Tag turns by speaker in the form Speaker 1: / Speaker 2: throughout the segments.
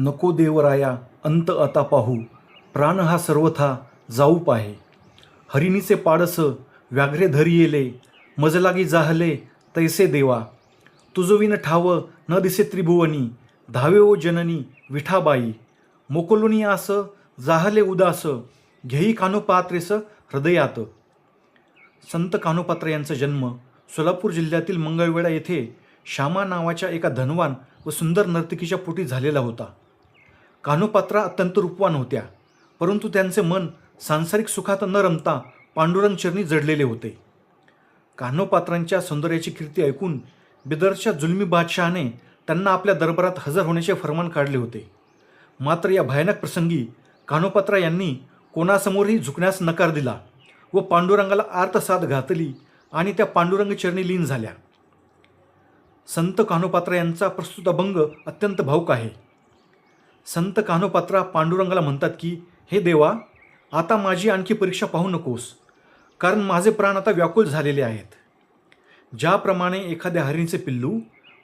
Speaker 1: नको देवराया अंत आता पाहू, प्राण हा सर्वथा जाऊ पाहे. हरिणीचे पाडस व्याघ्रे धरी येले, मजलागी जाहले तैसे देवा. तुझविन ठाव न दिसे त्रिभुवनी, धावे ओ जननी विठाबाई. मोकलुनी आस जाहले उदास, घेई कानोपात्रेस हृदयात. संत कानोपात्र यांचा जन्म सोलापूर जिल्ह्यातील मंगळवेढा येथे श्यामा नावाच्या एका धनवान व सुंदर नर्तकीच्या पोटी झालेला होता. कानोपात्रा अत्यंत रूपवान होत्या, परंतु त्यांचे मन सांसारिक सुखात न रमता पांडुरंग चरणी जडलेले होते. कान्होपात्रांच्या सौंदर्याची कीर्ती ऐकून बिदरच्या जुलमी बादशहाने त्यांना आपल्या दरबारात हजर होण्याचे फरमान काढले होते. मात्र या भयानक प्रसंगी कान्होपात्रा यांनी कोणासमोरही झुकण्यास नकार दिला व पांडुरंगाला आर्तसाद घातली आणि त्या पांडुरंग चरणी लीन झाल्या. संत कान्होपात्रा यांचा प्रस्तुत अभंग अत्यंत भावुक आहे. संत कान्होपात्रा पांडुरंगाला म्हणतात की, हे देवा, आता माझी आणखी परीक्षा पाहू नकोस, कारण माझे प्राण आता व्याकुल झालेले आहेत. ज्याप्रमाणे एखाद्या हरिणीचे पिल्लू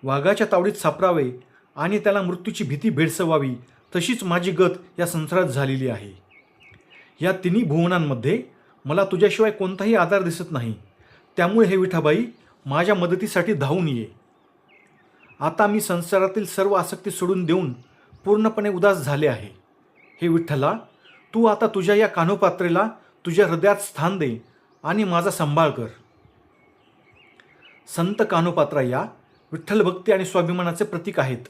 Speaker 1: वाघाच्या तावडीत सापडावे आणि त्याला मृत्यूची भीती भेडसवावी, तशीच माझी गत या संसारात झालेली आहे. या तिन्ही भुवनांमध्ये मला तुझ्याशिवाय कोणताही आधार दिसत नाही. त्यामुळे हे विठाबाई, माझ्या मदतीसाठी धावून ये. आता मी संसारातील सर्व आसक्ती सोडून देऊन पूर्णपणे उदास झाले आहे. हे विठ्ठला, तू आता तुझ्या या कान्होपात्रेला तुझ्या हृदयात स्थान दे आणि माझा सांभाळ कर. संत कान्होपात्रा या विठ्ठल भक्ती आणि स्वाभिमानाचे प्रतीक आहेत.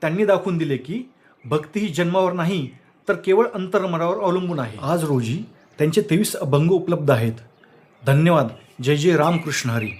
Speaker 1: त्यांनी दाखवून दिले की भक्ती ही जन्मावर नाही तर केवळ अंतर्मनावर अवलंबून आहे. आज रोजी त्यांचे 23 अभंग उपलब्ध आहेत. धन्यवाद. जय जय रामकृष्ण हरी.